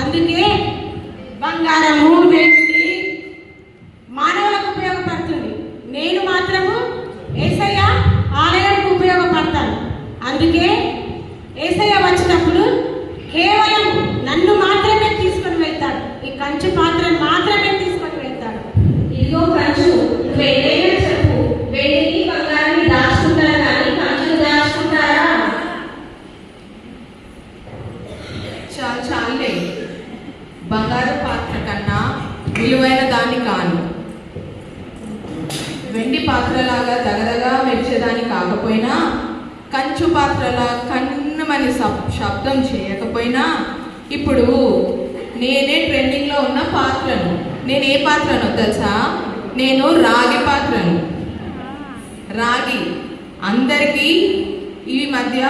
అందుకే బంగారము వెండి మానవులకు ఉపయోగపడుతుంది. నేను మాత్రము యేసయ్య ఆలయానికి ఉపయోగపడతాను. అందుకే యేసయ్య వచ్చినప్పుడు కేవలం నన్ను మాత్రమే తీసుకొని వెళ్తాడు. ఈ కంచు పాత్రను మాత్రమే తీసుకొని వెళ్తాడు. ఇదిగో కంచు, వెండిని చెప్పు. వెండిని బంగారాన్ని దాచుకుంటారా కానీ కంచును దాచుకుంటారా? చాలే, బంగారు పాత్ర కన్నా విలువైన దాన్ని కాను. వెండి పాత్రలాగా దగదగా మెరిచేదాన్ని కాకపోయినా, కంచు పాత్రలా కన్నుమని శబ్దం చేయకపోయినా, ఇప్పుడు నేనే ట్రెండింగ్లో ఉన్న పాత్రను. నేను ఏ పాత్రను తెలుసా? నేను రాగి పాత్రను. రాగి అందరికీ ఈ మధ్య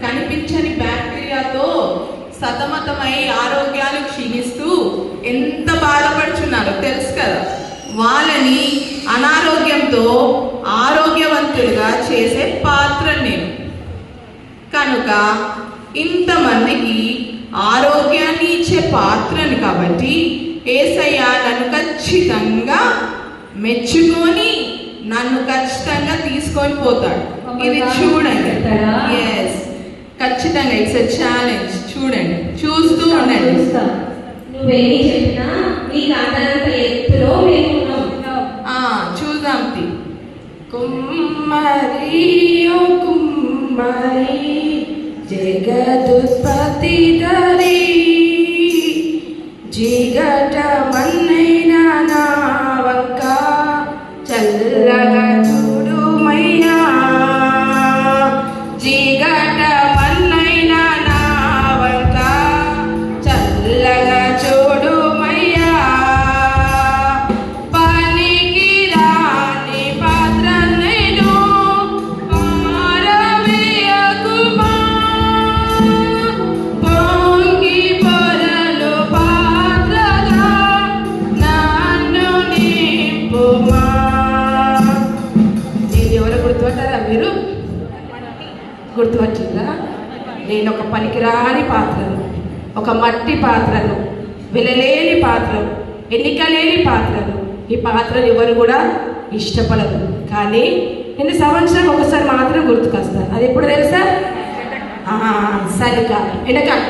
కనిపించని బ్యాక్టీరియాతో సతమతమై ఆరోగ్యాలు క్షీణిస్తూ ఎంత బాధపడుచున్నారో తెలుసు కదా. వాళ్ళని అనారోగ్యంతో ఆరోగ్యవంతులుగా చేసే పాత్ర నేను. కనుక ఇంతమందికి ఆరోగ్యాన్ని ఇచ్చే పాత్రను కాబట్టి యేసయ్య నన్ను ఖచ్చితంగా మెచ్చుకొని నన్ను ఖచ్చితంగా తీసుకొని పోతాడు. ఇది చూడండి. ఎస్, ఖచ్చితంగా ఇట్స్ ఎ ఛాలెంజ్. చూడండి, చూస్తూ ఉండండి. నువ్వేమి చెప్పినా నీకు అంతరంత ఎత్తులో మేము చూద్దాం. కుమ్మరి ఓ కుమ్మరి జగదుత్పత్తి ధరి జిగట మన్నైన నా వంక చల్లగా చూడుమయ్యా. జిగట మన్నైన నా వంక చల్లగా చూడుమయ్యా. పనికి రాని పాత్ర నేను పారవేయకుమా. పొంగి పొరలు పాత్రగా నన్ను నింపుమా. నేను ఎవరు గుర్తుపట్టారా? మీరు గుర్తుపట్టిందా? నేను ఒక పనికిరాని పాత్రను, ఒక మట్టి పాత్రను, విలలేని పాత్రను, ఎన్నిక లేని పాత్రను. ఈ పాత్రను ఎవరు కూడా ఇష్టపడదు. కానీ నేను సంవత్సరం ఒకసారి మాత్రం గుర్తుకొస్తాను. అది ఎప్పుడు తెలుసా? చలికాలం, ఎండాకాలం.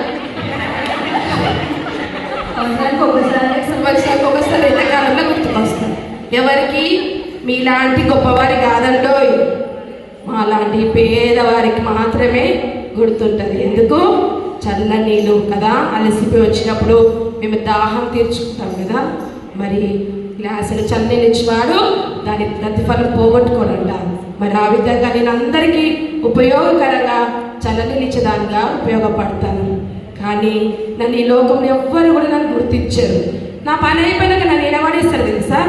సంవత్సరానికి ఒకసారి ఎండాకాలంలో గుర్తుకొస్తాను. ఎవరికి? మీలాంటి గొప్పవారి కాదండో, మాలాంటి పేదవారికి మాత్రమే గుర్తుంటుంది. ఎందుకు? చల్ల నీళ్ళు కదా, అలసిపోయి వచ్చినప్పుడు మేము దాహం తీర్చుకుంటాం కదా. మరి గ్లాసులు చల్లనీళ్ళు ఇచ్చివాడు దాని ప్రతిఫలం పోగొట్టుకోనంట. మరి ఆ విధంగా నేను అందరికీ ఉపయోగకరంగా చల్లనీళ్ళు ఇచ్చేదానిగా ఉపయోగపడతాను. కానీ నన్ను ఈ లోకంలో ఎవ్వరు కూడా నన్ను గుర్తించారు. నా పని అయిపోయినాక నన్ను నిలబడేస్తారు తెలుసా?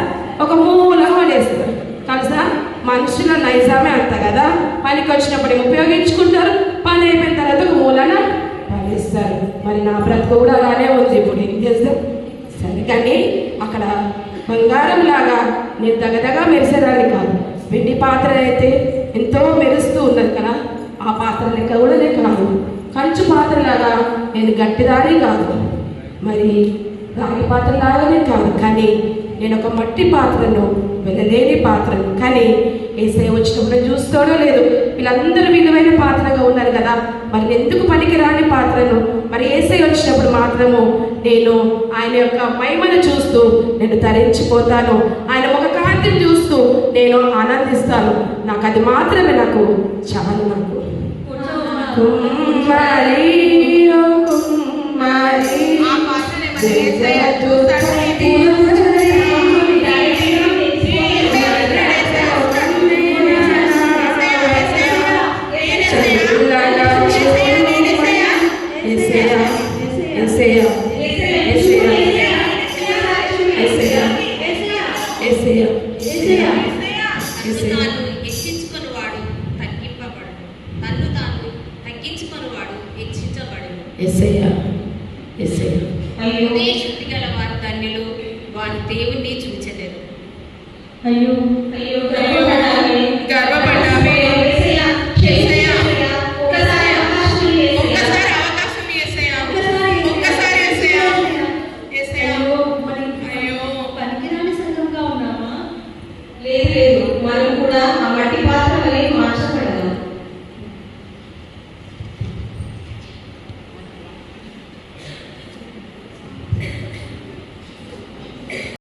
ఒక మూల పడేస్తారు తెలుసా? మనుషుల నైజామే అంత కదా. పనికి వచ్చినప్పుడు ఉపయోగించుకుంటారు, పని అయిపోయిన తర్వాత ఒక మూలన పడేస్తారు. మరి నా బ్రతుకు కూడా అలానే ఉంది. ఇప్పుడు ఏం చేస్తాం? సరే, కానీ అక్కడ బంగారం లాగా నేను దగదగా మెరిసేదాన్ని కాదు. వెండి పాత్ర అయితే ఎంతో మెరుస్తూ ఉన్నది కదా, ఆ పాత్ర లెక్క కూడా నేను కాదు. కంచు పాత్రలాగా నేను గట్టిదాని కాదు, మరి రాగి పాత్రలాగానే కాదు. కానీ నేను ఒక మట్టి పాత్రను, వెళ్ళలేని పాత్రను. కానీ యేసయ్య వచ్చినప్పుడు చూస్తాడో లేదు, వీళ్ళందరూ విలువైన పాత్రగా ఉన్నారు కదా, మరి ఎందుకు పనికిరాని పాత్రను? మరి యేసయ్య వచ్చినప్పుడు మాత్రము నేను ఆయన యొక్క మహిమను చూస్తూ నేను తరించిపోతాను. ఆయన ఒక కాంతిని చూస్తూ నేను ఆనందిస్తాను. నాకు అది మాత్రమే నాకు చాలు. నాకు కుమ్మరి ఓ కుమ్మరి హెచ్చించుకునివాడు తగ్గింపబడు, తన్ను తాను తగ్గించుకునివాడు హెచ్చించబడు. శుద్ధి గల వారు ధన్యులు, వారు దేవుణ్ణి చూచలేరు. అయ్యో